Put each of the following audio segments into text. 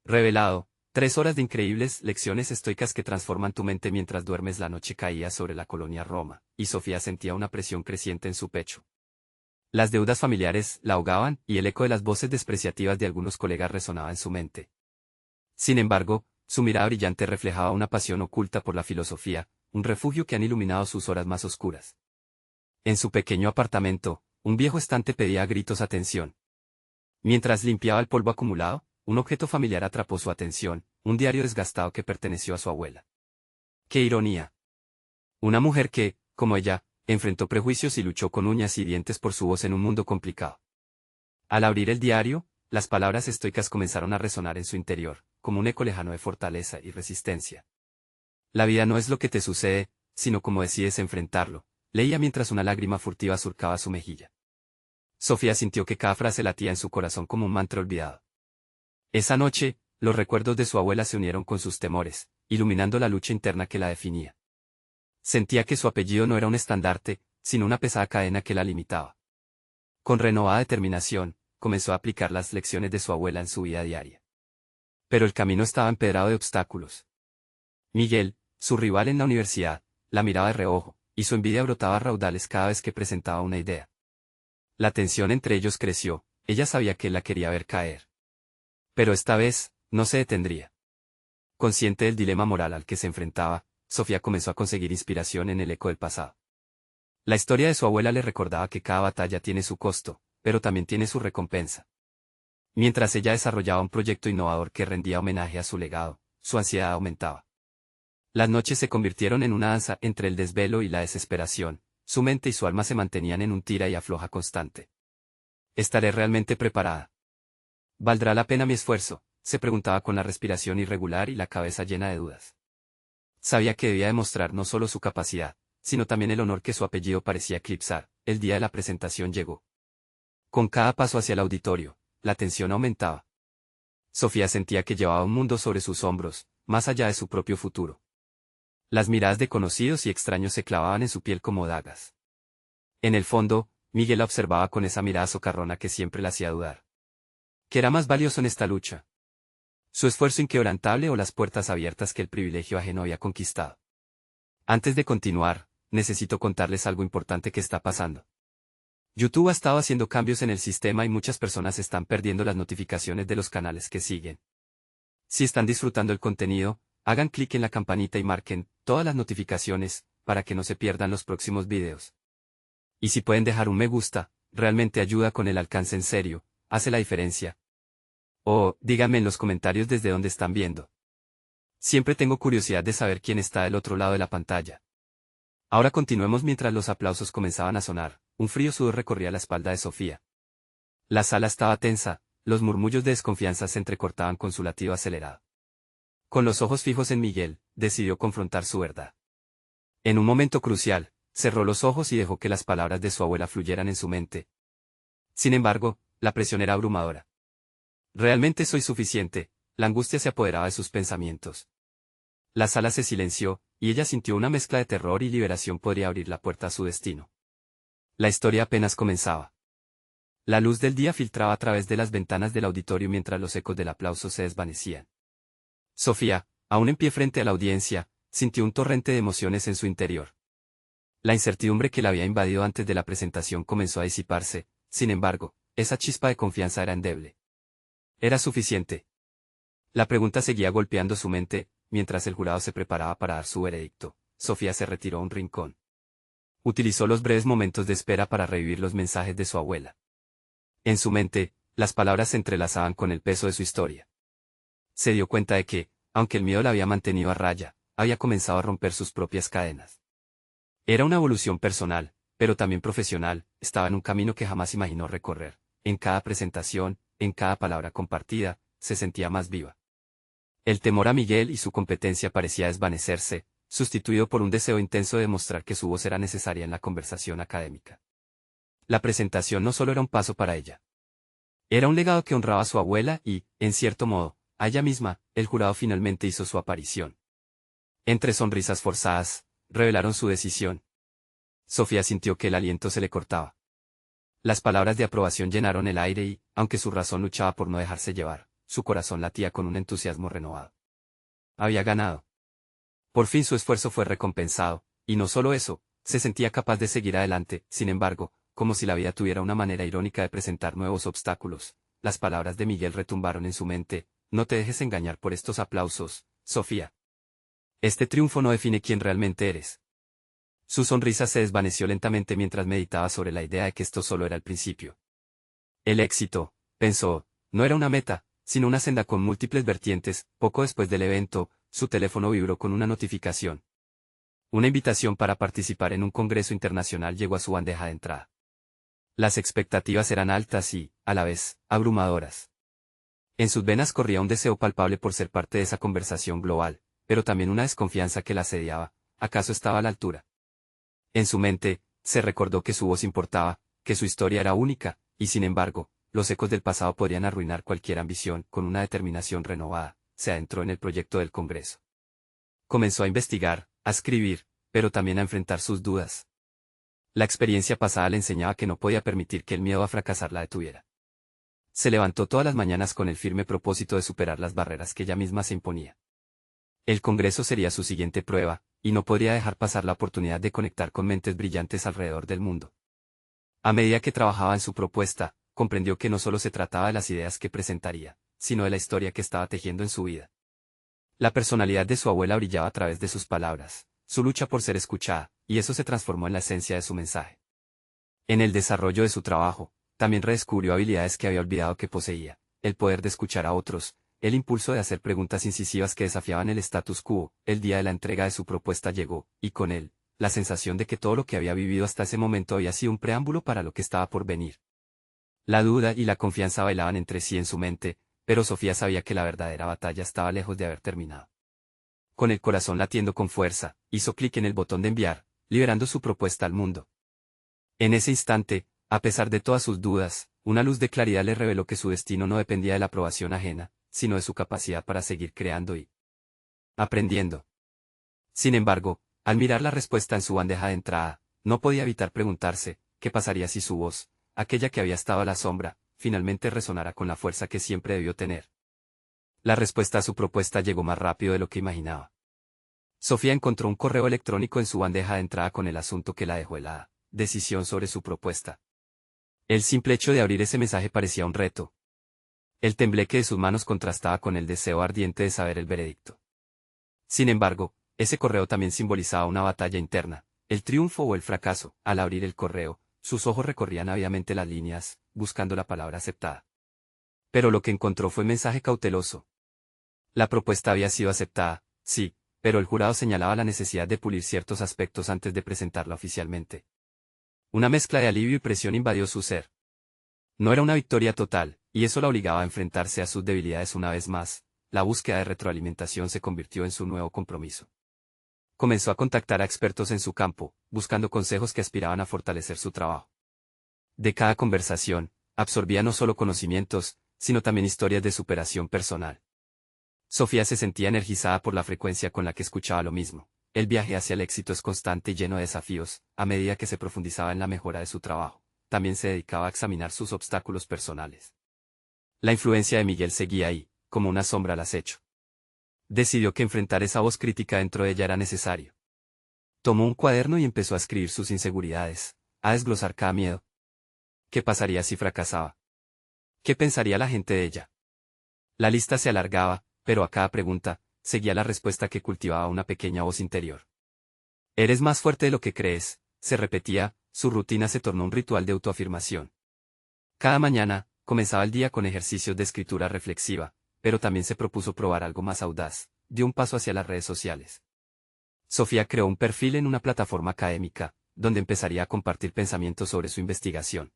Revelado, 3 horas de increíbles lecciones estoicas que transforman tu mente mientras duermes. La noche caía sobre la colonia Roma, y Sofía sentía una presión creciente en su pecho. Las deudas familiares la ahogaban, y el eco de las voces despreciativas de algunos colegas resonaba en su mente. Sin embargo, su mirada brillante reflejaba una pasión oculta por la filosofía, un refugio que han iluminado sus horas más oscuras. En su pequeño apartamento, un viejo estante pedía a gritos atención. Mientras limpiaba el polvo acumulado, un objeto familiar atrapó su atención, un diario desgastado que perteneció a su abuela. ¡Qué ironía! Una mujer que, como ella, enfrentó prejuicios y luchó con uñas y dientes por su voz en un mundo complicado. Al abrir el diario, las palabras estoicas comenzaron a resonar en su interior, como un eco lejano de fortaleza y resistencia. La vida no es lo que te sucede, sino cómo decides enfrentarlo, leía mientras una lágrima furtiva surcaba su mejilla. Sofía sintió que cada frase latía en su corazón como un mantra olvidado. Esa noche, los recuerdos de su abuela se unieron con sus temores, iluminando la lucha interna que la definía. Sentía que su apellido no era un estandarte, sino una pesada cadena que la limitaba. Con renovada determinación, comenzó a aplicar las lecciones de su abuela en su vida diaria. Pero el camino estaba empedrado de obstáculos. Miguel, su rival en la universidad, la miraba de reojo, y su envidia brotaba a raudales cada vez que presentaba una idea. La tensión entre ellos creció, ella sabía que él la quería ver caer. Pero esta vez, no se detendría. Consciente del dilema moral al que se enfrentaba, Sofía comenzó a conseguir inspiración en el eco del pasado. La historia de su abuela le recordaba que cada batalla tiene su costo, pero también tiene su recompensa. Mientras ella desarrollaba un proyecto innovador que rendía homenaje a su legado, su ansiedad aumentaba. Las noches se convirtieron en una danza entre el desvelo y la desesperación, su mente y su alma se mantenían en un tira y afloja constante. ¿Estaré realmente preparada? ¿Valdrá la pena mi esfuerzo?, se preguntaba con la respiración irregular y la cabeza llena de dudas. Sabía que debía demostrar no solo su capacidad, sino también el honor que su apellido parecía eclipsar. El día de la presentación llegó. Con cada paso hacia el auditorio, la tensión aumentaba. Sofía sentía que llevaba un mundo sobre sus hombros, más allá de su propio futuro. Las miradas de conocidos y extraños se clavaban en su piel como dagas. En el fondo, Miguel la observaba con esa mirada socarrona que siempre la hacía dudar. ¿Qué era más valioso en esta lucha? ¿Su esfuerzo inquebrantable o las puertas abiertas que el privilegio ajeno había conquistado? Antes de continuar, necesito contarles algo importante que está pasando. YouTube ha estado haciendo cambios en el sistema y muchas personas están perdiendo las notificaciones de los canales que siguen. Si están disfrutando el contenido, hagan clic en la campanita y marquen todas las notificaciones, para que no se pierdan los próximos videos. Y si pueden dejar un me gusta, realmente ayuda con el alcance en serio, hace la diferencia. O, díganme en los comentarios desde dónde están viendo. Siempre tengo curiosidad de saber quién está del otro lado de la pantalla. Ahora continuemos. Mientras los aplausos comenzaban a sonar, un frío sudor recorría la espalda de Sofía. La sala estaba tensa, los murmullos de desconfianza se entrecortaban con su latido acelerado. Con los ojos fijos en Miguel, decidió confrontar su verdad. En un momento crucial, cerró los ojos y dejó que las palabras de su abuela fluyeran en su mente. Sin embargo, la presión era abrumadora. ¿Realmente soy suficiente? La angustia se apoderaba de sus pensamientos. La sala se silenció, y ella sintió una mezcla de terror y liberación. Podría abrir la puerta a su destino. La historia apenas comenzaba. La luz del día filtraba a través de las ventanas del auditorio mientras los ecos del aplauso se desvanecían. Sofía, aún en pie frente a la audiencia, sintió un torrente de emociones en su interior. La incertidumbre que la había invadido antes de la presentación comenzó a disiparse, sin embargo, esa chispa de confianza era endeble. ¿Era suficiente? La pregunta seguía golpeando su mente. Mientras el jurado se preparaba para dar su veredicto, Sofía se retiró a un rincón. Utilizó los breves momentos de espera para revivir los mensajes de su abuela. En su mente, las palabras se entrelazaban con el peso de su historia. Se dio cuenta de que, aunque el miedo la había mantenido a raya, había comenzado a romper sus propias cadenas. Era una evolución personal, pero también profesional. Estaba en un camino que jamás imaginó recorrer. En cada presentación, en cada palabra compartida, se sentía más viva. El temor a Miguel y su competencia parecía desvanecerse, sustituido por un deseo intenso de demostrar que su voz era necesaria en la conversación académica. La presentación no solo era un paso para ella. Era un legado que honraba a su abuela y, en cierto modo, a ella misma. El jurado finalmente hizo su aparición. Entre sonrisas forzadas, revelaron su decisión. Sofía sintió que el aliento se le cortaba. Las palabras de aprobación llenaron el aire y, aunque su razón luchaba por no dejarse llevar, su corazón latía con un entusiasmo renovado. Había ganado. Por fin su esfuerzo fue recompensado, y no solo eso, se sentía capaz de seguir adelante. Sin embargo, como si la vida tuviera una manera irónica de presentar nuevos obstáculos, las palabras de Miguel retumbaron en su mente: no te dejes engañar por estos aplausos, Sofía. Este triunfo no define quién realmente eres. Su sonrisa se desvaneció lentamente mientras meditaba sobre la idea de que esto solo era el principio. El éxito, pensó, no era una meta, sino una senda con múltiples vertientes. Poco después del evento, su teléfono vibró con una notificación. Una invitación para participar en un congreso internacional llegó a su bandeja de entrada. Las expectativas eran altas y, a la vez, abrumadoras. En sus venas corría un deseo palpable por ser parte de esa conversación global, pero también una desconfianza que la asediaba. ¿Acaso estaba a la altura? En su mente, se recordó que su voz importaba, que su historia era única, y sin embargo, los ecos del pasado podrían arruinar cualquier ambición. Con una determinación renovada, se adentró en el proyecto del Congreso. Comenzó a investigar, a escribir, pero también a enfrentar sus dudas. La experiencia pasada le enseñaba que no podía permitir que el miedo a fracasar la detuviera. Se levantó todas las mañanas con el firme propósito de superar las barreras que ella misma se imponía. El Congreso sería su siguiente prueba, y no podría dejar pasar la oportunidad de conectar con mentes brillantes alrededor del mundo. A medida que trabajaba en su propuesta, comprendió que no solo se trataba de las ideas que presentaría, sino de la historia que estaba tejiendo en su vida. La personalidad de su abuela brillaba a través de sus palabras, su lucha por ser escuchada, y eso se transformó en la esencia de su mensaje. En el desarrollo de su trabajo, también redescubrió habilidades que había olvidado que poseía: el poder de escuchar a otros, el impulso de hacer preguntas incisivas que desafiaban el status quo. El día de la entrega de su propuesta llegó, y con él, la sensación de que todo lo que había vivido hasta ese momento había sido un preámbulo para lo que estaba por venir. La duda y la confianza bailaban entre sí en su mente, pero Sofía sabía que la verdadera batalla estaba lejos de haber terminado. Con el corazón latiendo con fuerza, hizo clic en el botón de enviar, liberando su propuesta al mundo. En ese instante, a pesar de todas sus dudas, una luz de claridad le reveló que su destino no dependía de la aprobación ajena, sino de su capacidad para seguir creando y aprendiendo. Sin embargo, al mirar la respuesta en su bandeja de entrada, no podía evitar preguntarse: ¿qué pasaría si su voz, aquella que había estado a la sombra, finalmente resonara con la fuerza que siempre debió tener? La respuesta a su propuesta llegó más rápido de lo que imaginaba. Sofía encontró un correo electrónico en su bandeja de entrada con el asunto que la dejó helada: decisión sobre su propuesta. El simple hecho de abrir ese mensaje parecía un reto. El tembleque de sus manos contrastaba con el deseo ardiente de saber el veredicto. Sin embargo, ese correo también simbolizaba una batalla interna, el triunfo o el fracaso. Al abrir el correo, sus ojos recorrían ávidamente las líneas, buscando la palabra aceptada. Pero lo que encontró fue un mensaje cauteloso. La propuesta había sido aceptada, sí, pero el jurado señalaba la necesidad de pulir ciertos aspectos antes de presentarla oficialmente. Una mezcla de alivio y presión invadió su ser. No era una victoria total, y eso la obligaba a enfrentarse a sus debilidades una vez más. La búsqueda de retroalimentación se convirtió en su nuevo compromiso. Comenzó a contactar a expertos en su campo, buscando consejos que aspiraban a fortalecer su trabajo. De cada conversación, absorbía no solo conocimientos, sino también historias de superación personal. Sofía se sentía energizada por la frecuencia con la que escuchaba lo mismo. El viaje hacia el éxito es constante y lleno de desafíos. A medida que se profundizaba en la mejora de su trabajo, también se dedicaba a examinar sus obstáculos personales. La influencia de Miguel seguía ahí, como una sombra al acecho. Decidió que enfrentar esa voz crítica dentro de ella era necesario. Tomó un cuaderno y empezó a escribir sus inseguridades, a desglosar cada miedo. ¿Qué pasaría si fracasaba? ¿Qué pensaría la gente de ella? La lista se alargaba, pero a cada pregunta, seguía la respuesta que cultivaba una pequeña voz interior. Eres más fuerte de lo que crees, se repetía. Su rutina se tornó un ritual de autoafirmación. Cada mañana, comenzaba el día con ejercicios de escritura reflexiva, pero también se propuso probar algo más audaz: dio un paso hacia las redes sociales. Sofía creó un perfil en una plataforma académica, donde empezaría a compartir pensamientos sobre su investigación.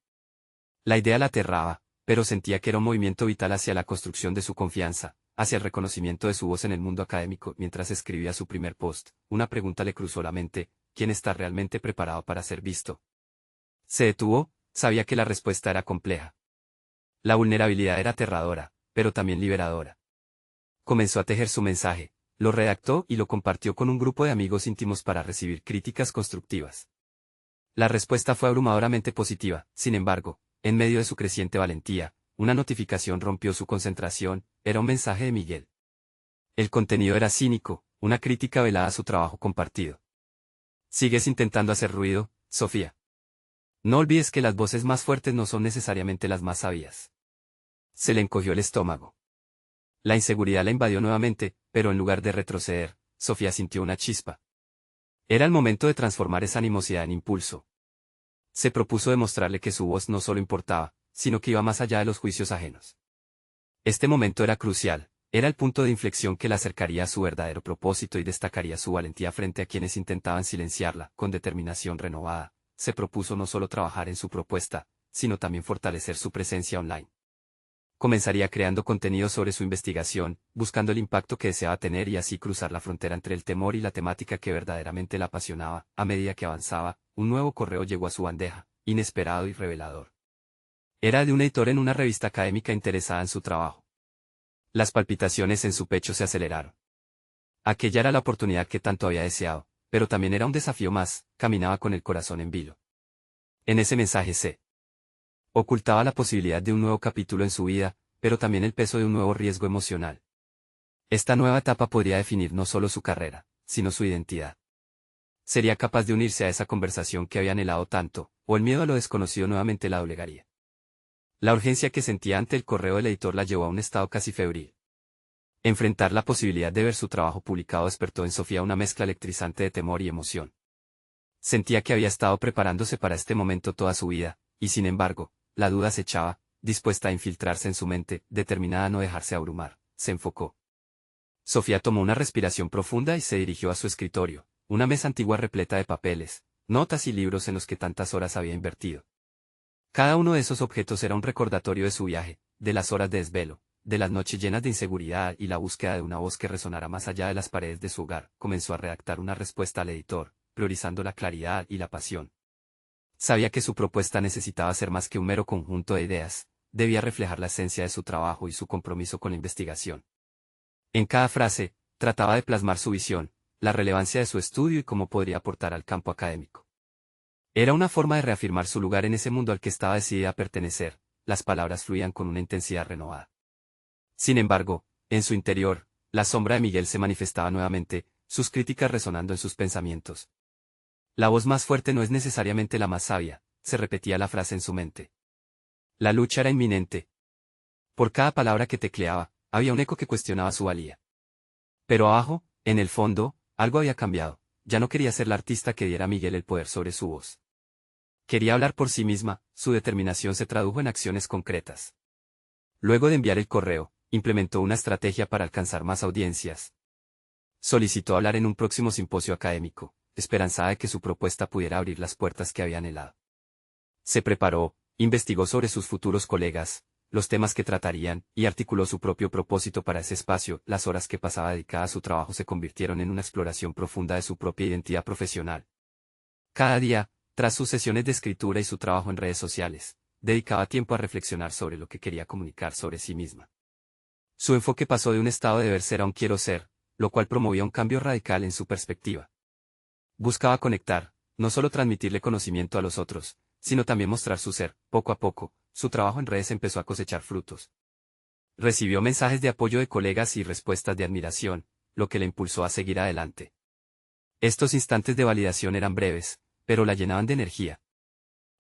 La idea la aterraba, pero sentía que era un movimiento vital hacia la construcción de su confianza, hacia el reconocimiento de su voz en el mundo académico. Mientras escribía su primer post, una pregunta le cruzó la mente: ¿quién está realmente preparado para ser visto? Se detuvo, sabía que la respuesta era compleja. La vulnerabilidad era aterradora, pero también liberadora. Comenzó a tejer su mensaje, lo redactó y lo compartió con un grupo de amigos íntimos para recibir críticas constructivas. La respuesta fue abrumadoramente positiva. Sin embargo, en medio de su creciente valentía, una notificación rompió su concentración. era un mensaje de Miguel. El contenido era cínico, una crítica velada a su trabajo compartido. Sigues intentando hacer ruido, Sofía. No olvides que las voces más fuertes no son necesariamente las más sabias. Se le encogió el estómago. La inseguridad la invadió nuevamente, pero en lugar de retroceder, Sofía sintió una chispa. Era el momento de transformar esa animosidad en impulso. Se propuso demostrarle que su voz no solo importaba, sino que iba más allá de los juicios ajenos. Este momento era crucial, era el punto de inflexión que la acercaría a su verdadero propósito y destacaría su valentía frente a quienes intentaban silenciarla. Con determinación renovada, se propuso no solo trabajar en su propuesta, sino también fortalecer su presencia online. Comenzaría creando contenido sobre su investigación, buscando el impacto que deseaba tener y así cruzar la frontera entre el temor y la temática que verdaderamente la apasionaba. A medida que avanzaba, un nuevo correo llegó a su bandeja, inesperado y revelador. Era de un editor en una revista académica interesada en su trabajo. Las palpitaciones en su pecho se aceleraron. Aquella era la oportunidad que tanto había deseado, pero también era un desafío más. Caminaba con el corazón en vilo. En ese mensaje se ocultaba la posibilidad de un nuevo capítulo en su vida, pero también el peso de un nuevo riesgo emocional. Esta nueva etapa podría definir no solo su carrera, sino su identidad. Sería capaz de unirse a esa conversación que había anhelado tanto, o el miedo a lo desconocido nuevamente la doblegaría. La urgencia que sentía ante el correo del editor la llevó a un estado casi febril. Enfrentar la posibilidad de ver su trabajo publicado despertó en Sofía una mezcla electrizante de temor y emoción. Sentía que había estado preparándose para este momento toda su vida, y sin embargo, la duda acechaba, dispuesta a infiltrarse en su mente, determinada a no dejarse abrumar. Se enfocó. Sofía tomó una respiración profunda y se dirigió a su escritorio, una mesa antigua repleta de papeles, notas y libros en los que tantas horas había invertido. Cada uno de esos objetos era un recordatorio de su viaje, de las horas de desvelo, de las noches llenas de inseguridad y la búsqueda de una voz que resonara más allá de las paredes de su hogar. Comenzó a redactar una respuesta al editor, priorizando la claridad y la pasión. Sabía que su propuesta necesitaba ser más que un mero conjunto de ideas, debía reflejar la esencia de su trabajo y su compromiso con la investigación. En cada frase, trataba de plasmar su visión, la relevancia de su estudio y cómo podría aportar al campo académico. Era una forma de reafirmar su lugar en ese mundo al que estaba decidida a pertenecer. Las palabras fluían con una intensidad renovada. Sin embargo, en su interior, la sombra de Miguel se manifestaba nuevamente, sus críticas resonando en sus pensamientos. La voz más fuerte no es necesariamente la más sabia, se repetía la frase en su mente. La lucha era inminente. Por cada palabra que tecleaba, había un eco que cuestionaba su valía. Pero abajo, en el fondo, algo había cambiado. Ya no quería ser la artista que diera a Miguel el poder sobre su voz. Quería hablar por sí misma, su determinación se tradujo en acciones concretas. Luego de enviar el correo, implementó una estrategia para alcanzar más audiencias. Solicitó hablar en un próximo simposio académico, esperanzada de que su propuesta pudiera abrir las puertas que había anhelado. Se preparó, investigó sobre sus futuros colegas, los temas que tratarían, y articuló su propio propósito para ese espacio. Las horas que pasaba dedicada a su trabajo se convirtieron en una exploración profunda de su propia identidad profesional. Cada día, tras sus sesiones de escritura y su trabajo en redes sociales, dedicaba tiempo a reflexionar sobre lo que quería comunicar sobre sí misma. Su enfoque pasó de un estado de deber ser a un quiero ser, lo cual promovía un cambio radical en su perspectiva. Buscaba conectar, no solo transmitirle conocimiento a los otros, sino también mostrar su ser. Poco a poco, su trabajo en redes empezó a cosechar frutos. Recibió mensajes de apoyo de colegas y respuestas de admiración, lo que le impulsó a seguir adelante. Estos instantes de validación eran breves, pero la llenaban de energía.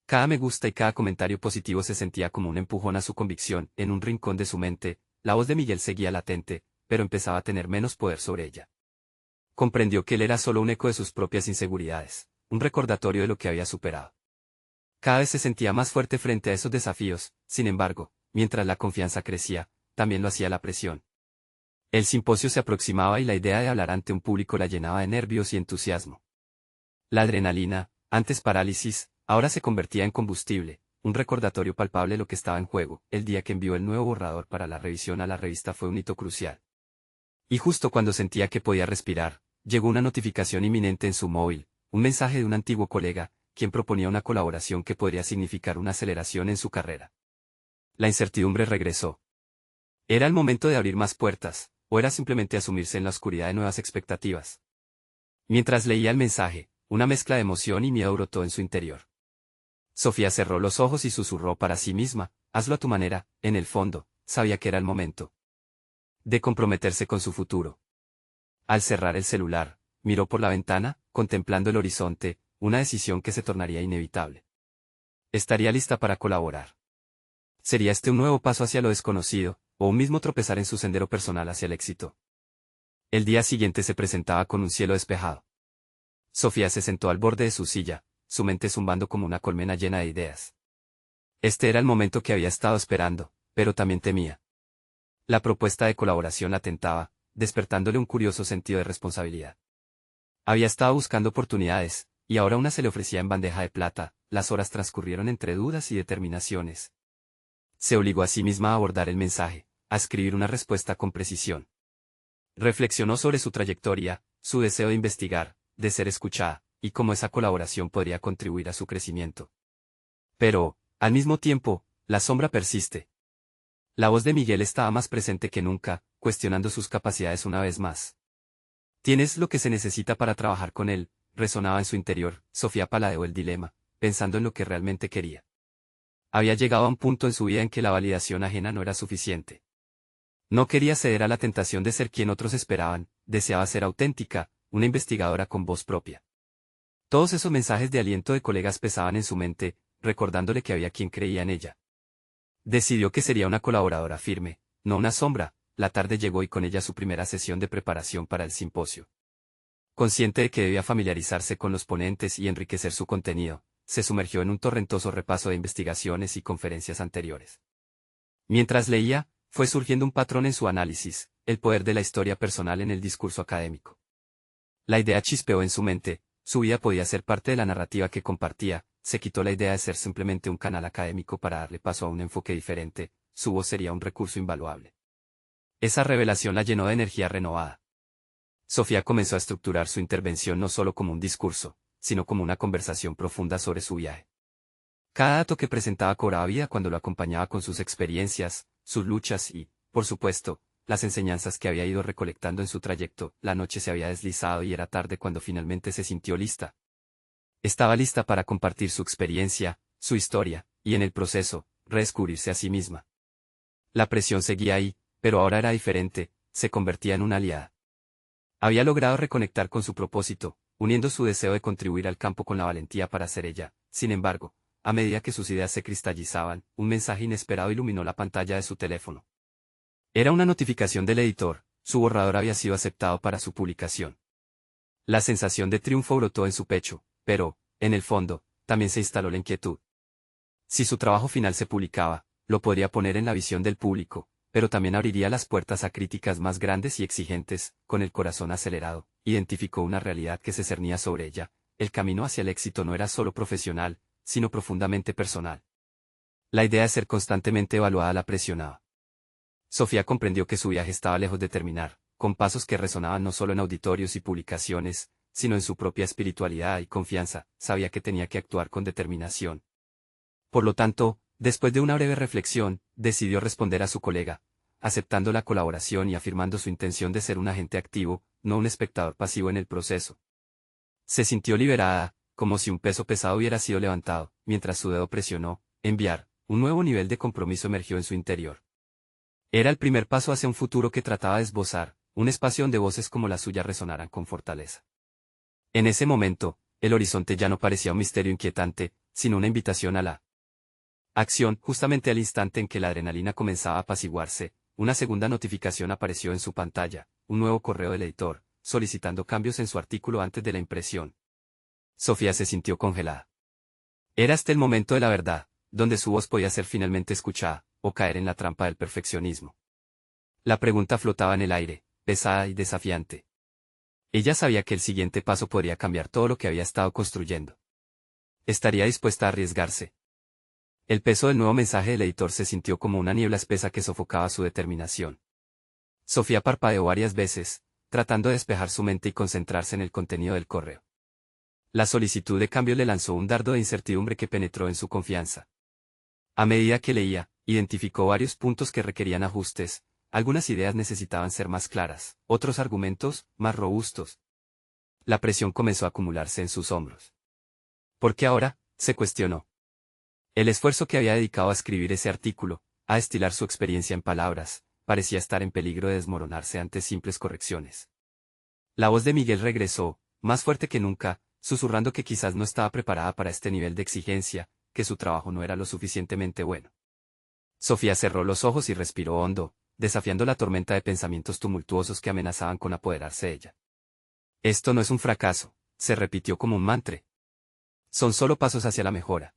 Cada me gusta y cada comentario positivo se sentía como un empujón a su convicción. En un rincón de su mente, la voz de Miguel seguía latente, pero empezaba a tener menos poder sobre ella. Comprendió que él era solo un eco de sus propias inseguridades, un recordatorio de lo que había superado. Cada vez se sentía más fuerte frente a esos desafíos. Sin embargo, mientras la confianza crecía, también lo hacía la presión. El simposio se aproximaba y la idea de hablar ante un público la llenaba de nervios y entusiasmo. La adrenalina, antes parálisis, ahora se convertía en combustible, un recordatorio palpable de lo que estaba en juego. El día que envió el nuevo borrador para la revisión a la revista fue un hito crucial. Y justo cuando sentía que podía respirar, llegó una notificación inminente en su móvil, un mensaje de un antiguo colega, quien proponía una colaboración que podría significar una aceleración en su carrera. La incertidumbre regresó. ¿Era el momento de abrir más puertas, o era simplemente asumirse en la oscuridad de nuevas expectativas? Mientras leía el mensaje, una mezcla de emoción y miedo brotó en su interior. Sofía cerró los ojos y susurró para sí misma, hazlo a tu manera. En el fondo, sabía que era el momento. de comprometerse con su futuro. Al cerrar el celular, miró por la ventana, contemplando el horizonte, una decisión que se tornaría inevitable. Estaría lista para colaborar. ¿Sería este un nuevo paso hacia lo desconocido, o un mismo tropezar en su sendero personal hacia el éxito? El día siguiente se presentaba con un cielo despejado. Sofía se sentó al borde de su silla, su mente zumbando como una colmena llena de ideas. Este era el momento que había estado esperando, pero también temía. La propuesta de colaboración la tentaba, despertándole un curioso sentido de responsabilidad. Había estado buscando oportunidades, y ahora una se le ofrecía en bandeja de plata. Las horas transcurrieron entre dudas y determinaciones. Se obligó a sí misma a abordar el mensaje, a escribir una respuesta con precisión. Reflexionó sobre su trayectoria, su deseo de investigar, de ser escuchada, y cómo esa colaboración podría contribuir a su crecimiento. Pero, al mismo tiempo, la sombra persiste. La voz de Miguel estaba más presente que nunca, cuestionando sus capacidades una vez más. «Tienes lo que se necesita para trabajar con él», resonaba en su interior. Sofía paladeó el dilema, pensando en lo que realmente quería. Había llegado a un punto en su vida en que la validación ajena no era suficiente. No quería ceder a la tentación de ser quien otros esperaban, deseaba ser auténtica, una investigadora con voz propia. Todos esos mensajes de aliento de colegas pesaban en su mente, recordándole que había quien creía en ella. Decidió que sería una colaboradora firme, no una sombra. La tarde llegó y con ella su primera sesión de preparación para el simposio. Consciente de que debía familiarizarse con los ponentes y enriquecer su contenido, se sumergió en un torrentoso repaso de investigaciones y conferencias anteriores. Mientras leía, fue surgiendo un patrón en su análisis, el poder de la historia personal en el discurso académico. La idea chispeó en su mente, su vida podía ser parte de la narrativa que compartía, se quitó la idea de ser simplemente un canal académico para darle paso a un enfoque diferente, su voz sería un recurso invaluable. Esa revelación la llenó de energía renovada. Sofía comenzó a estructurar su intervención no solo como un discurso, sino como una conversación profunda sobre su viaje. Cada dato que presentaba cobraba vida cuando lo acompañaba con sus experiencias, sus luchas y, por supuesto, las enseñanzas que había ido recolectando en su trayecto. La noche se había deslizado y era tarde cuando finalmente se sintió lista. Estaba lista para compartir su experiencia, su historia, y en el proceso, redescubrirse a sí misma. La presión seguía ahí, pero ahora era diferente, se convertía en una aliada. Había logrado reconectar con su propósito, uniendo su deseo de contribuir al campo con la valentía para ser ella. Sin embargo, a medida que sus ideas se cristalizaban, un mensaje inesperado iluminó la pantalla de su teléfono. Era una notificación del editor, su borrador había sido aceptado para su publicación. La sensación de triunfo brotó en su pecho, pero, en el fondo, también se instaló la inquietud. Si su trabajo final se publicaba, lo podría poner en la visión del público, pero también abriría las puertas a críticas más grandes y exigentes. Con el corazón acelerado, identificó una realidad que se cernía sobre ella: el camino hacia el éxito no era solo profesional, sino profundamente personal. La idea de ser constantemente evaluada la presionaba. Sofía comprendió que su viaje estaba lejos de terminar, con pasos que resonaban no solo en auditorios y publicaciones, sino en su propia espiritualidad y confianza. Sabía que tenía que actuar con determinación. Por lo tanto, después de una breve reflexión, decidió responder a su colega, aceptando la colaboración y afirmando su intención de ser un agente activo, no un espectador pasivo en el proceso. Se sintió liberada, como si un peso pesado hubiera sido levantado. Mientras su dedo presionó enviar, un nuevo nivel de compromiso emergió en su interior. Era el primer paso hacia un futuro que trataba de esbozar, un espacio donde voces como la suya resonaran con fortaleza. En ese momento, el horizonte ya no parecía un misterio inquietante, sino una invitación a la acción. Justamente al instante en que la adrenalina comenzaba a apaciguarse, una segunda notificación apareció en su pantalla, un nuevo correo del editor, solicitando cambios en su artículo antes de la impresión. Sofía se sintió congelada. Era este el momento de la verdad, donde su voz podía ser finalmente escuchada, o caer en la trampa del perfeccionismo. La pregunta flotaba en el aire, pesada y desafiante. Ella sabía que el siguiente paso podría cambiar todo lo que había estado construyendo. ¿Estaría dispuesta a arriesgarse? El peso del nuevo mensaje del editor se sintió como una niebla espesa que sofocaba su determinación. Sofía parpadeó varias veces, tratando de despejar su mente y concentrarse en el contenido del correo. La solicitud de cambio le lanzó un dardo de incertidumbre que penetró en su confianza. A medida que leía, identificó varios puntos que requerían ajustes. Algunas ideas necesitaban ser más claras, otros argumentos, más robustos. La presión comenzó a acumularse en sus hombros. ¿Por qué ahora?, se cuestionó. El esfuerzo que había dedicado a escribir ese artículo, a destilar su experiencia en palabras, parecía estar en peligro de desmoronarse ante simples correcciones. La voz de Miguel regresó, más fuerte que nunca, susurrando que quizás no estaba preparada para este nivel de exigencia, que su trabajo no era lo suficientemente bueno. Sofía cerró los ojos y respiró hondo, desafiando la tormenta de pensamientos tumultuosos que amenazaban con apoderarse de ella. Esto no es un fracaso, se repitió como un mantra. Son solo pasos hacia la mejora.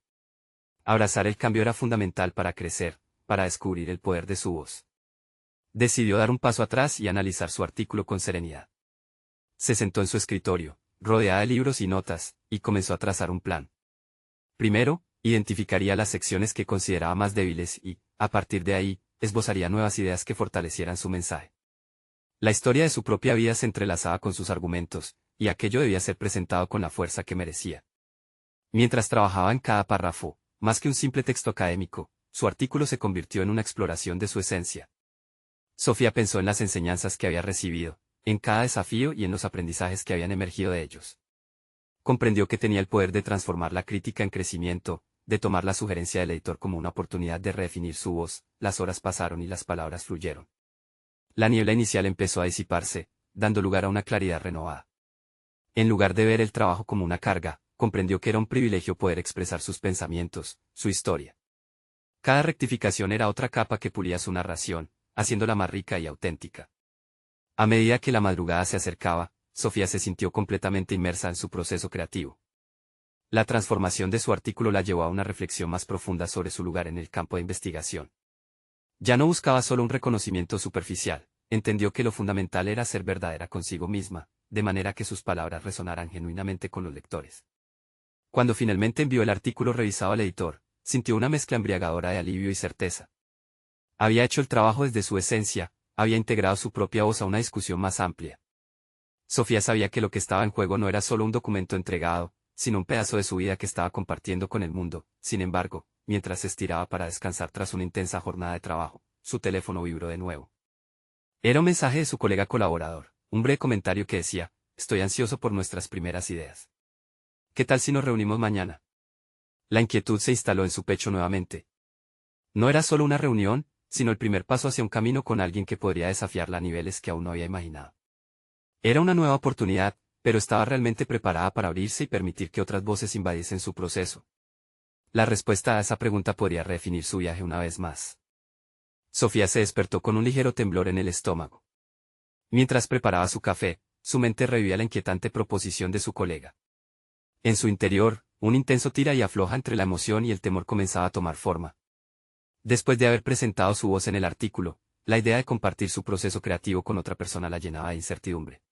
Abrazar el cambio era fundamental para crecer, para descubrir el poder de su voz. Decidió dar un paso atrás y analizar su artículo con serenidad. Se sentó en su escritorio, rodeada de libros y notas, y comenzó a trazar un plan. Primero, identificaría las secciones que consideraba más débiles y, a partir de ahí, esbozaría nuevas ideas que fortalecieran su mensaje. La historia de su propia vida se entrelazaba con sus argumentos, y aquello debía ser presentado con la fuerza que merecía. Mientras trabajaba en cada párrafo, más que un simple texto académico, su artículo se convirtió en una exploración de su esencia. Sofía pensó en las enseñanzas que había recibido, en cada desafío y en los aprendizajes que habían emergido de ellos. Comprendió que tenía el poder de transformar la crítica en crecimiento, de tomar la sugerencia del editor como una oportunidad de redefinir su voz. Las horas pasaron y las palabras fluyeron. La niebla inicial empezó a disiparse, dando lugar a una claridad renovada. En lugar de ver el trabajo como una carga, comprendió que era un privilegio poder expresar sus pensamientos, su historia. Cada rectificación era otra capa que pulía su narración, haciéndola más rica y auténtica. A medida que la madrugada se acercaba, Sofía se sintió completamente inmersa en su proceso creativo. La transformación de su artículo la llevó a una reflexión más profunda sobre su lugar en el campo de investigación. Ya no buscaba solo un reconocimiento superficial, entendió que lo fundamental era ser verdadera consigo misma, de manera que sus palabras resonaran genuinamente con los lectores. Cuando finalmente envió el artículo revisado al editor, sintió una mezcla embriagadora de alivio y certeza. Había hecho el trabajo desde su esencia, había integrado su propia voz a una discusión más amplia. Sofía sabía que lo que estaba en juego no era solo un documento entregado, sino un pedazo de su vida que estaba compartiendo con el mundo. Sin embargo, mientras se estiraba para descansar tras una intensa jornada de trabajo, su teléfono vibró de nuevo. Era un mensaje de su colega colaborador, un breve comentario que decía: «Estoy ansioso por nuestras primeras ideas. ¿Qué tal si nos reunimos mañana?». La inquietud se instaló en su pecho nuevamente. No era solo una reunión, sino el primer paso hacia un camino con alguien que podría desafiarla a niveles que aún no había imaginado. Era una nueva oportunidad, pero estaba realmente preparada para abrirse y permitir que otras voces invadiesen su proceso. La respuesta a esa pregunta podría redefinir su viaje una vez más. Sofía se despertó con un ligero temblor en el estómago. Mientras preparaba su café, su mente revivía la inquietante proposición de su colega. En su interior, un intenso tira y afloja entre la emoción y el temor comenzaba a tomar forma. Después de haber presentado su voz en el artículo, la idea de compartir su proceso creativo con otra persona la llenaba de incertidumbre.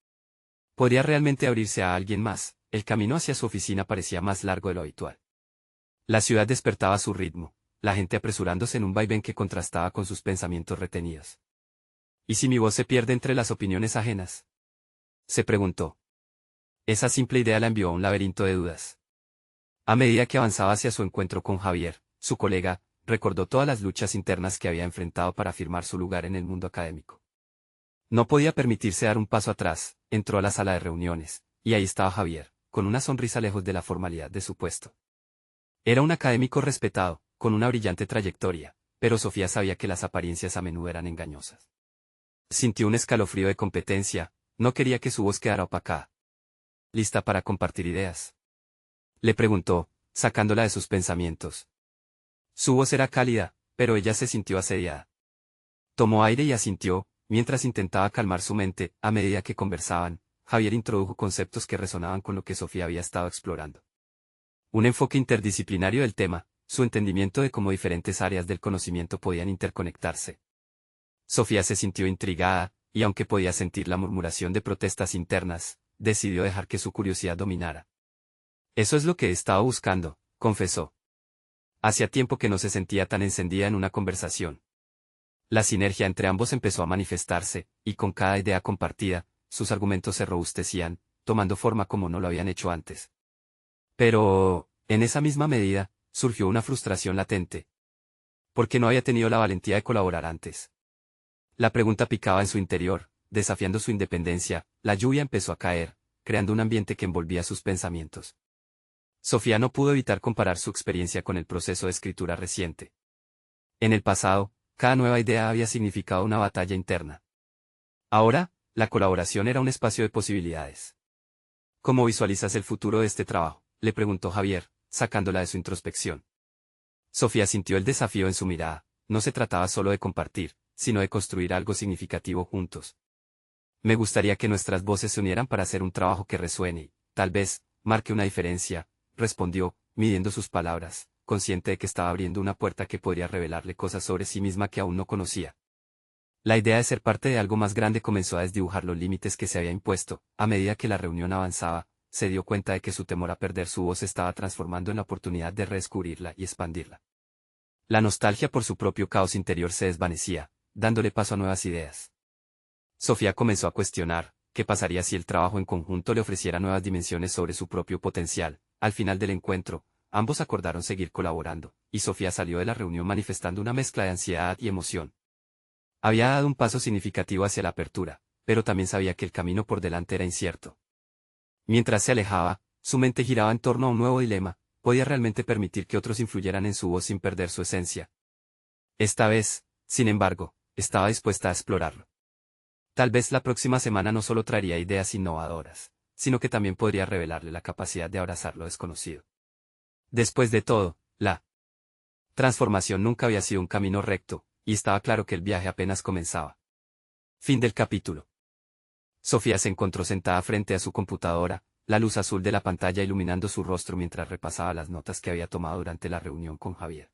¿Podría realmente abrirse a alguien más? El camino hacia su oficina parecía más largo de lo habitual. La ciudad despertaba a su ritmo, la gente apresurándose en un vaivén que contrastaba con sus pensamientos retenidos. ¿Y si mi voz se pierde entre las opiniones ajenas?, se preguntó. Esa simple idea la envió a un laberinto de dudas. A medida que avanzaba hacia su encuentro con Javier, su colega, recordó todas las luchas internas que había enfrentado para afirmar su lugar en el mundo académico. No podía permitirse dar un paso atrás. Entró a la sala de reuniones, y ahí estaba Javier, con una sonrisa lejos de la formalidad de su puesto. Era un académico respetado, con una brillante trayectoria, pero Sofía sabía que las apariencias a menudo eran engañosas. Sintió un escalofrío de competencia, no quería que su voz quedara opacada. ¿Lista para compartir ideas?, le preguntó, sacándola de sus pensamientos. Su voz era cálida, pero ella se sintió asediada. Tomó aire y asintió. Mientras intentaba calmar su mente, a medida que conversaban, Javier introdujo conceptos que resonaban con lo que Sofía había estado explorando. Un enfoque interdisciplinario del tema, su entendimiento de cómo diferentes áreas del conocimiento podían interconectarse. Sofía se sintió intrigada, y aunque podía sentir la murmuración de protestas internas, decidió dejar que su curiosidad dominara. Eso es lo que estaba buscando, confesó. Hacía tiempo que no se sentía tan encendida en una conversación. La sinergia entre ambos empezó a manifestarse, y con cada idea compartida, sus argumentos se robustecían, tomando forma como no lo habían hecho antes. Pero, en esa misma medida, surgió una frustración latente. ¿Por qué no había tenido la valentía de colaborar antes? La pregunta picaba en su interior, desafiando su independencia. La lluvia empezó a caer, creando un ambiente que envolvía sus pensamientos. Sofía no pudo evitar comparar su experiencia con el proceso de escritura reciente. En el pasado, Cada nueva idea había significado una batalla interna. Ahora, la colaboración era un espacio de posibilidades. ¿Cómo visualizas el futuro de este trabajo?, le preguntó Javier, sacándola de su introspección. Sofía sintió el desafío en su mirada. No se trataba solo de compartir, sino de construir algo significativo juntos. Me gustaría que nuestras voces se unieran para hacer un trabajo que resuene y, tal vez, marque una diferencia, respondió, midiendo sus palabras, consciente de que estaba abriendo una puerta que podría revelarle cosas sobre sí misma que aún no conocía. La idea de ser parte de algo más grande comenzó a desdibujar los límites que se había impuesto. A medida que la reunión avanzaba, se dio cuenta de que su temor a perder su voz se estaba transformando en la oportunidad de redescubrirla y expandirla. La nostalgia por su propio caos interior se desvanecía, dándole paso a nuevas ideas. Sofía comenzó a cuestionar, ¿qué pasaría si el trabajo en conjunto le ofreciera nuevas dimensiones sobre su propio potencial? Al final del encuentro, ambos acordaron seguir colaborando, y Sofía salió de la reunión manifestando una mezcla de ansiedad y emoción. Había dado un paso significativo hacia la apertura, pero también sabía que el camino por delante era incierto. Mientras se alejaba, su mente giraba en torno a un nuevo dilema: ¿podía realmente permitir que otros influyeran en su voz sin perder su esencia? Esta vez, sin embargo, estaba dispuesta a explorarlo. Tal vez la próxima semana no solo traería ideas innovadoras, sino que también podría revelarle la capacidad de abrazar lo desconocido. Después de todo, la transformación nunca había sido un camino recto, y estaba claro que el viaje apenas comenzaba. Fin del capítulo. Sofía se encontró sentada frente a su computadora, la luz azul de la pantalla iluminando su rostro mientras repasaba las notas que había tomado durante la reunión con Javier.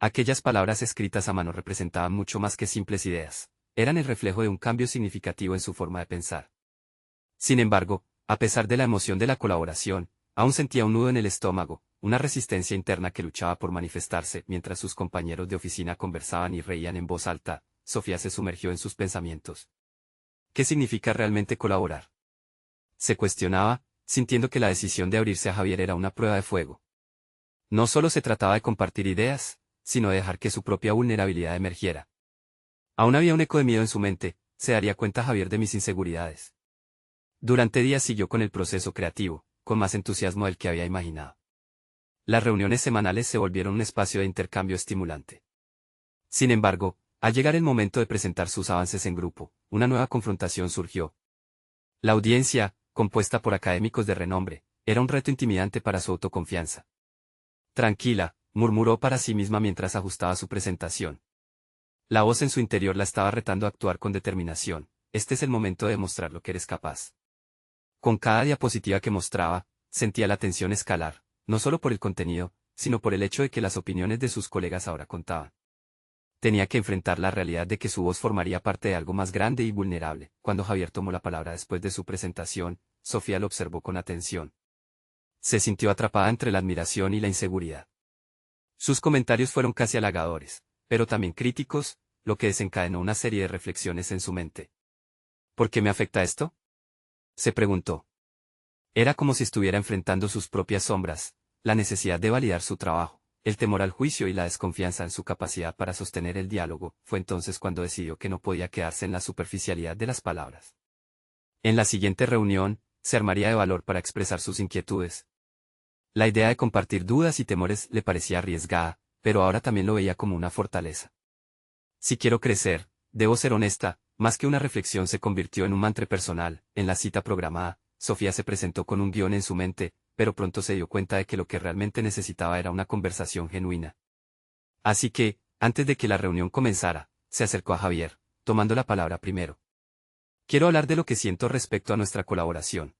Aquellas palabras escritas a mano representaban mucho más que simples ideas. Eran el reflejo de un cambio significativo en su forma de pensar. Sin embargo, a pesar de la emoción de la colaboración, aún sentía un nudo en el estómago, una resistencia interna que luchaba por manifestarse. Mientras sus compañeros de oficina conversaban y reían en voz alta, Sofía se sumergió en sus pensamientos. ¿Qué significa realmente colaborar?, se cuestionaba, sintiendo que la decisión de abrirse a Javier era una prueba de fuego. No solo se trataba de compartir ideas, sino de dejar que su propia vulnerabilidad emergiera. Aún había un eco de miedo en su mente. ¿Se daría cuenta Javier de mis inseguridades? Durante días siguió con el proceso creativo, con más entusiasmo del que había imaginado. Las reuniones semanales se volvieron un espacio de intercambio estimulante. Sin embargo, al llegar el momento de presentar sus avances en grupo, una nueva confrontación surgió. La audiencia, compuesta por académicos de renombre, era un reto intimidante para su autoconfianza. Tranquila, murmuró para sí misma mientras ajustaba su presentación. La voz en su interior la estaba retando a actuar con determinación. Este es el momento de demostrar lo que eres capaz. Con cada diapositiva que mostraba, sentía la tensión escalar, no solo por el contenido, sino por el hecho de que las opiniones de sus colegas ahora contaban. Tenía que enfrentar la realidad de que su voz formaría parte de algo más grande y vulnerable. Cuando Javier tomó la palabra después de su presentación, Sofía lo observó con atención. Se sintió atrapada entre la admiración y la inseguridad. Sus comentarios fueron casi halagadores, pero también críticos, lo que desencadenó una serie de reflexiones en su mente. ¿Por qué me afecta esto?, se preguntó. Era como si estuviera enfrentando sus propias sombras, la necesidad de validar su trabajo, el temor al juicio y la desconfianza en su capacidad para sostener el diálogo. Fue entonces cuando decidió que no podía quedarse en la superficialidad de las palabras. En la siguiente reunión, se armaría de valor para expresar sus inquietudes. La idea de compartir dudas y temores le parecía arriesgada, pero ahora también lo veía como una fortaleza. Si quiero crecer, debo ser honesta. Más que una reflexión se convirtió en un mantra personal. En la cita programada, Sofía se presentó con un guión en su mente, pero pronto se dio cuenta de que lo que realmente necesitaba era una conversación genuina. Así que, antes de que la reunión comenzara, se acercó a Javier, tomando la palabra primero. Quiero hablar de lo que siento respecto a nuestra colaboración.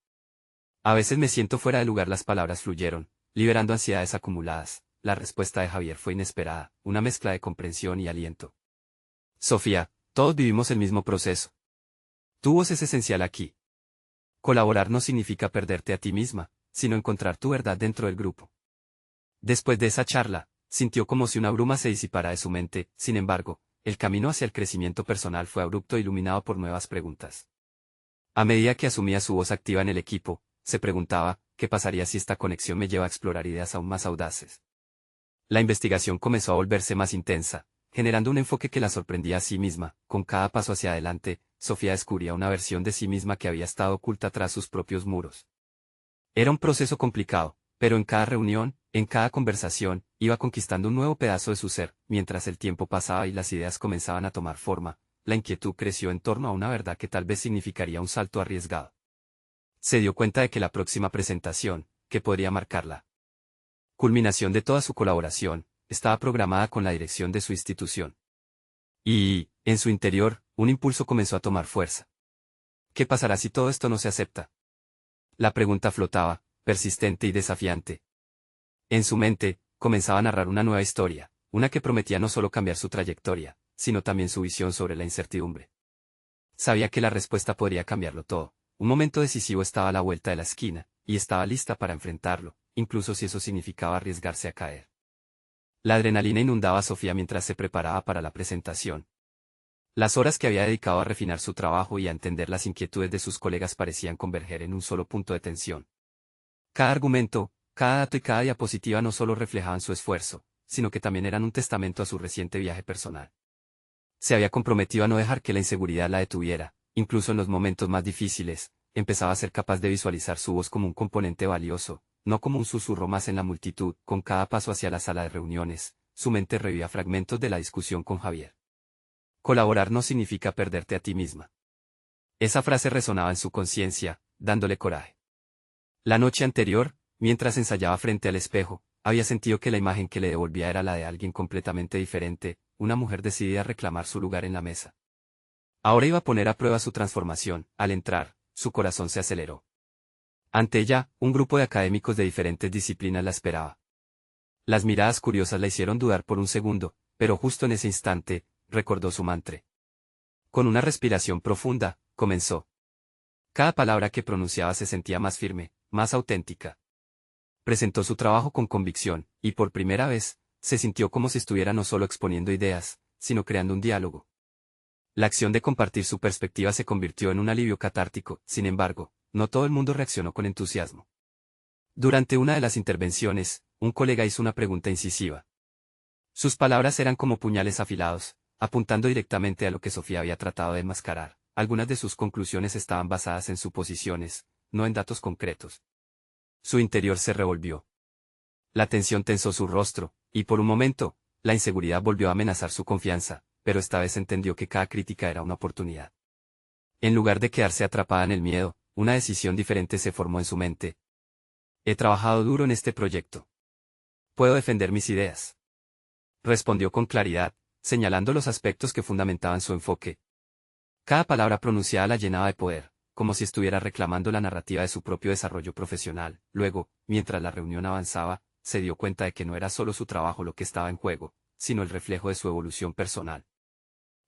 A veces me siento fuera de lugar. Las palabras fluyeron, liberando ansiedades acumuladas. La respuesta de Javier fue inesperada, una mezcla de comprensión y aliento. Sofía, todos vivimos el mismo proceso. Tu voz es esencial aquí. Colaborar no significa perderte a ti misma, sino encontrar tu verdad dentro del grupo. Después de esa charla, sintió como si una bruma se disipara de su mente. Sin embargo, el camino hacia el crecimiento personal fue abrupto e iluminado por nuevas preguntas. A medida que asumía su voz activa en el equipo, se preguntaba, ¿qué pasaría si esta conexión me lleva a explorar ideas aún más audaces? La investigación comenzó a volverse más intensa, generando un enfoque que la sorprendía a sí misma. Con cada paso hacia adelante, Sofía descubría una versión de sí misma que había estado oculta tras sus propios muros. Era un proceso complicado, pero en cada reunión, en cada conversación, iba conquistando un nuevo pedazo de su ser. Mientras el tiempo pasaba y las ideas comenzaban a tomar forma, la inquietud creció en torno a una verdad que tal vez significaría un salto arriesgado. Se dio cuenta de que la próxima presentación, que podría marcar la culminación de toda su colaboración, estaba programada con la dirección de su institución. Y, en su interior, un impulso comenzó a tomar fuerza. ¿Qué pasará si todo esto no se acepta? La pregunta flotaba, persistente y desafiante. En su mente, comenzaba a narrar una nueva historia, una que prometía no solo cambiar su trayectoria, sino también su visión sobre la incertidumbre. Sabía que la respuesta podría cambiarlo todo. Un momento decisivo estaba a la vuelta de la esquina, y estaba lista para enfrentarlo, incluso si eso significaba arriesgarse a caer. La adrenalina inundaba a Sofía mientras se preparaba para la presentación. Las horas que había dedicado a refinar su trabajo y a entender las inquietudes de sus colegas parecían converger en un solo punto de tensión. Cada argumento, cada dato y cada diapositiva no solo reflejaban su esfuerzo, sino que también eran un testamento a su reciente viaje personal. Se había comprometido a no dejar que la inseguridad la detuviera, incluso en los momentos más difíciles. Empezaba a ser capaz de visualizar su voz como un componente valioso, no como un susurro más en la multitud. Con cada paso hacia la sala de reuniones, su mente revivía fragmentos de la discusión con Javier. Colaborar no significa perderte a ti misma. Esa frase resonaba en su conciencia, dándole coraje. La noche anterior, mientras ensayaba frente al espejo, había sentido que la imagen que le devolvía era la de alguien completamente diferente, una mujer decidida a reclamar su lugar en la mesa. Ahora iba a poner a prueba su transformación. Al entrar, su corazón se aceleró. Ante ella, un grupo de académicos de diferentes disciplinas la esperaba. Las miradas curiosas la hicieron dudar por un segundo, pero justo en ese instante, recordó su mantra. Con una respiración profunda, comenzó. Cada palabra que pronunciaba se sentía más firme, más auténtica. Presentó su trabajo con convicción, y por primera vez, se sintió como si estuviera no solo exponiendo ideas, sino creando un diálogo. La acción de compartir su perspectiva se convirtió en un alivio catártico. Sin embargo, no todo el mundo reaccionó con entusiasmo. Durante una de las intervenciones, un colega hizo una pregunta incisiva. Sus palabras eran como puñales afilados, apuntando directamente a lo que Sofía había tratado de enmascarar. Algunas de sus conclusiones estaban basadas en suposiciones, no en datos concretos. Su interior se revolvió. La tensión tensó su rostro, y por un momento, la inseguridad volvió a amenazar su confianza, pero esta vez entendió que cada crítica era una oportunidad. En lugar de quedarse atrapada en el miedo, una decisión diferente se formó en su mente. He trabajado duro en este proyecto. Puedo defender mis ideas. Respondió con claridad, señalando los aspectos que fundamentaban su enfoque. Cada palabra pronunciada la llenaba de poder, como si estuviera reclamando la narrativa de su propio desarrollo profesional. Luego, mientras la reunión avanzaba, se dio cuenta de que no era solo su trabajo lo que estaba en juego, sino el reflejo de su evolución personal.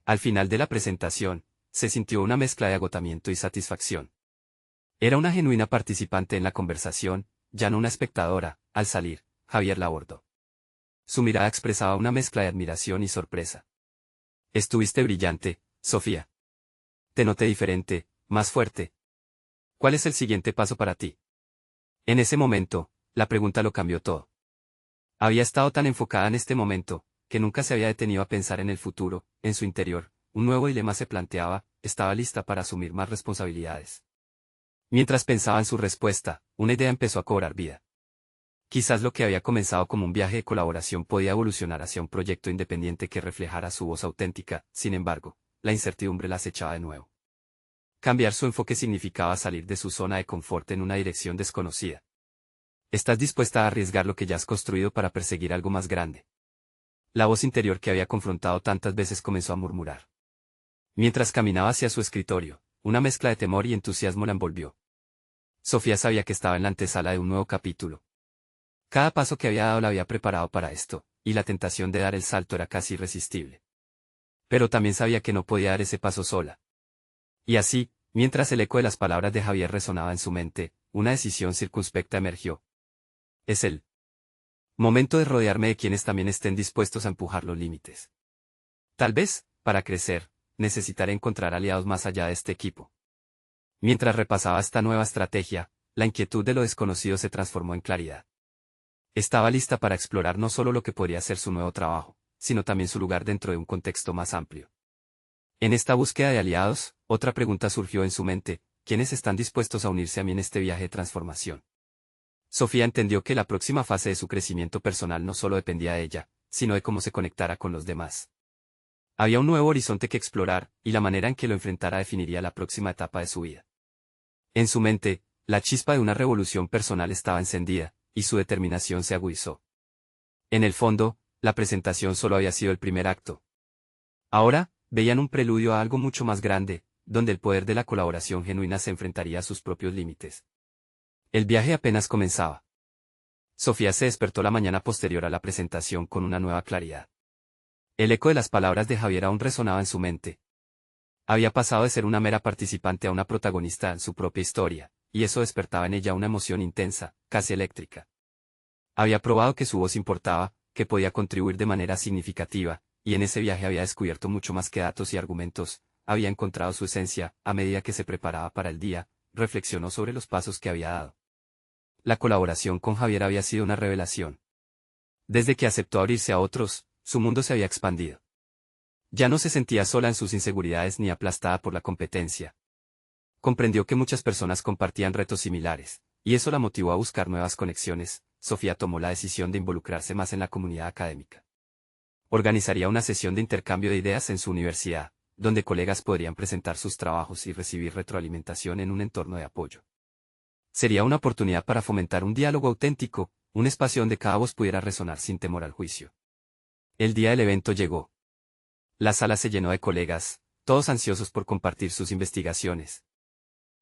Al final de la presentación, se sintió una mezcla de agotamiento y satisfacción. Era una genuina participante en la conversación, ya no una espectadora. Al salir, Javier la abordó. Su mirada expresaba una mezcla de admiración y sorpresa. Estuviste brillante, Sofía. Te noté diferente, más fuerte. ¿Cuál es el siguiente paso para ti? En ese momento, la pregunta lo cambió todo. Había estado tan enfocada en este momento, que nunca se había detenido a pensar en el futuro. En su interior, un nuevo dilema se planteaba. Estaba lista para asumir más responsabilidades. Mientras pensaba en su respuesta, una idea empezó a cobrar vida. Quizás lo que había comenzado como un viaje de colaboración podía evolucionar hacia un proyecto independiente que reflejara su voz auténtica. Sin embargo, la incertidumbre la acechaba de nuevo. Cambiar su enfoque significaba salir de su zona de confort en una dirección desconocida. ¿Estás dispuesta a arriesgar lo que ya has construido para perseguir algo más grande? La voz interior que había confrontado tantas veces comenzó a murmurar. Mientras caminaba hacia su escritorio, una mezcla de temor y entusiasmo la envolvió. Sofía sabía que estaba en la antesala de un nuevo capítulo. Cada paso que había dado la había preparado para esto, y la tentación de dar el salto era casi irresistible. Pero también sabía que no podía dar ese paso sola. Y así, mientras el eco de las palabras de Javier resonaba en su mente, una decisión circunspecta emergió. Es el momento de rodearme de quienes también estén dispuestos a empujar los límites. Tal vez, para crecer, necesitaré encontrar aliados más allá de este equipo. Mientras repasaba esta nueva estrategia, la inquietud de lo desconocido se transformó en claridad. Estaba lista para explorar no solo lo que podría ser su nuevo trabajo, sino también su lugar dentro de un contexto más amplio. En esta búsqueda de aliados, otra pregunta surgió en su mente: ¿quiénes están dispuestos a unirse a mí en este viaje de transformación? Sofía entendió que la próxima fase de su crecimiento personal no solo dependía de ella, sino de cómo se conectara con los demás. Había un nuevo horizonte que explorar, y la manera en que lo enfrentara definiría la próxima etapa de su vida. En su mente, la chispa de una revolución personal estaba encendida, y su determinación se agudizó. En el fondo, la presentación solo había sido el primer acto. Ahora, veían un preludio a algo mucho más grande, donde el poder de la colaboración genuina se enfrentaría a sus propios límites. El viaje apenas comenzaba. Sofía se despertó la mañana posterior a la presentación con una nueva claridad. El eco de las palabras de Javier aún resonaba en su mente. Había pasado de ser una mera participante a una protagonista en su propia historia, y eso despertaba en ella una emoción intensa, casi eléctrica. Había probado que su voz importaba, que podía contribuir de manera significativa, y en ese viaje había descubierto mucho más que datos y argumentos, había encontrado su esencia. A medida que se preparaba para el día, reflexionó sobre los pasos que había dado. La colaboración con Javier había sido una revelación. Desde que aceptó abrirse a otros, su mundo se había expandido. Ya no se sentía sola en sus inseguridades ni aplastada por la competencia. Comprendió que muchas personas compartían retos similares, y eso la motivó a buscar nuevas conexiones. Sofía tomó la decisión de involucrarse más en la comunidad académica. Organizaría una sesión de intercambio de ideas en su universidad, donde colegas podrían presentar sus trabajos y recibir retroalimentación en un entorno de apoyo. Sería una oportunidad para fomentar un diálogo auténtico, un espacio donde cada voz pudiera resonar sin temor al juicio. El día del evento llegó. La sala se llenó de colegas, todos ansiosos por compartir sus investigaciones.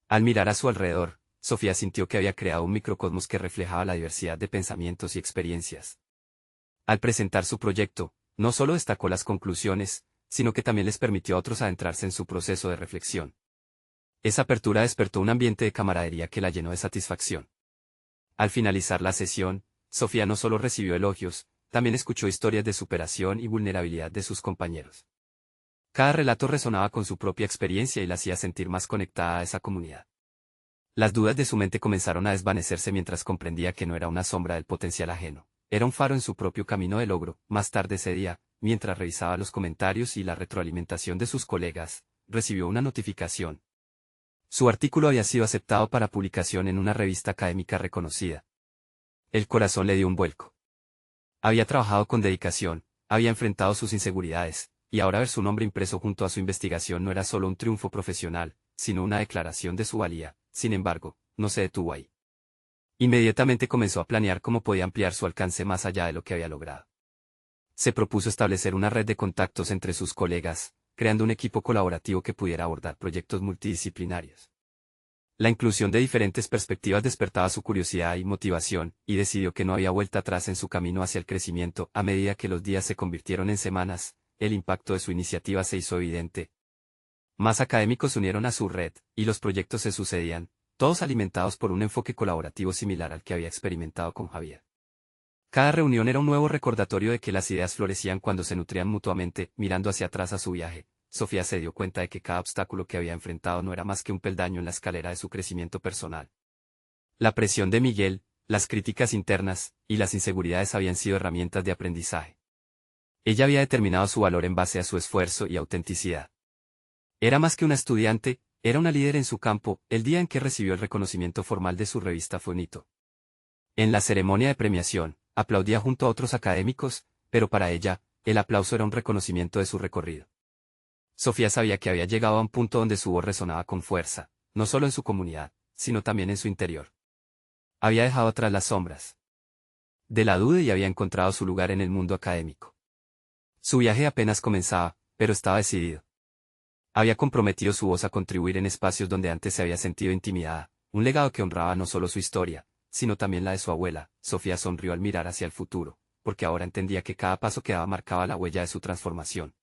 Al mirar a su alrededor, Sofía sintió que había creado un microcosmos que reflejaba la diversidad de pensamientos y experiencias. Al presentar su proyecto, no solo destacó las conclusiones, sino que también les permitió a otros adentrarse en su proceso de reflexión. Esa apertura despertó un ambiente de camaradería que la llenó de satisfacción. Al finalizar la sesión, Sofía no solo recibió elogios, también escuchó historias de superación y vulnerabilidad de sus compañeros. Cada relato resonaba con su propia experiencia y la hacía sentir más conectada a esa comunidad. Las dudas de su mente comenzaron a desvanecerse mientras comprendía que no era una sombra del potencial ajeno, era un faro en su propio camino de logro. Más tarde ese día, mientras revisaba los comentarios y la retroalimentación de sus colegas, recibió una notificación. Su artículo había sido aceptado para publicación en una revista académica reconocida. El corazón le dio un vuelco. Había trabajado con dedicación, había enfrentado sus inseguridades, y ahora ver su nombre impreso junto a su investigación no era solo un triunfo profesional, sino una declaración de su valía. Sin embargo, no se detuvo ahí. Inmediatamente comenzó a planear cómo podía ampliar su alcance más allá de lo que había logrado. Se propuso establecer una red de contactos entre sus colegas, creando un equipo colaborativo que pudiera abordar proyectos multidisciplinarios. La inclusión de diferentes perspectivas despertaba su curiosidad y motivación, y decidió que no había vuelta atrás en su camino hacia el crecimiento. A medida que los días se convirtieron en semanas, el impacto de su iniciativa se hizo evidente. Más académicos se unieron a su red, y los proyectos se sucedían, todos alimentados por un enfoque colaborativo similar al que había experimentado con Javier. Cada reunión era un nuevo recordatorio de que las ideas florecían cuando se nutrían mutuamente. Mirando hacia atrás a su viaje, Sofía se dio cuenta de que cada obstáculo que había enfrentado no era más que un peldaño en la escalera de su crecimiento personal. La presión de Miguel, las críticas internas, y las inseguridades habían sido herramientas de aprendizaje. Ella había determinado su valor en base a su esfuerzo y autenticidad. Era más que una estudiante, era una líder en su campo. El día en que recibió el reconocimiento formal de su revista fue un hito. En la ceremonia de premiación, aplaudía junto a otros académicos, pero para ella, el aplauso era un reconocimiento de su recorrido. Sofía sabía que había llegado a un punto donde su voz resonaba con fuerza, no solo en su comunidad, sino también en su interior. Había dejado atrás las sombras de la duda y había encontrado su lugar en el mundo académico. Su viaje apenas comenzaba, pero estaba decidido. Había comprometido su voz a contribuir en espacios donde antes se había sentido intimidada, un legado que honraba no solo su historia, sino también la de su abuela. Sofía sonrió al mirar hacia el futuro, porque ahora entendía que cada paso que daba marcaba la huella de su transformación.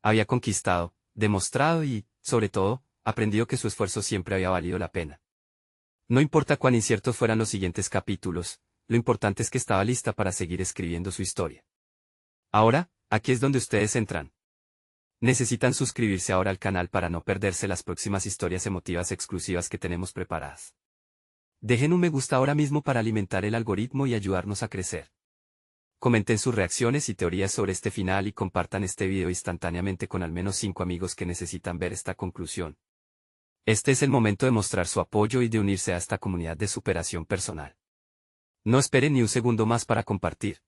Había conquistado, demostrado y, sobre todo, aprendido que su esfuerzo siempre había valido la pena. No importa cuán inciertos fueran los siguientes capítulos, lo importante es que estaba lista para seguir escribiendo su historia. Ahora, aquí es donde ustedes entran. Necesitan suscribirse ahora al canal para no perderse las próximas historias emotivas exclusivas que tenemos preparadas. Dejen un me gusta ahora mismo para alimentar el algoritmo y ayudarnos a crecer. Comenten sus reacciones y teorías sobre este final y compartan este video instantáneamente con al menos 5 amigos que necesitan ver esta conclusión. Este es el momento de mostrar su apoyo y de unirse a esta comunidad de superación personal. No espere ni un segundo más para compartir.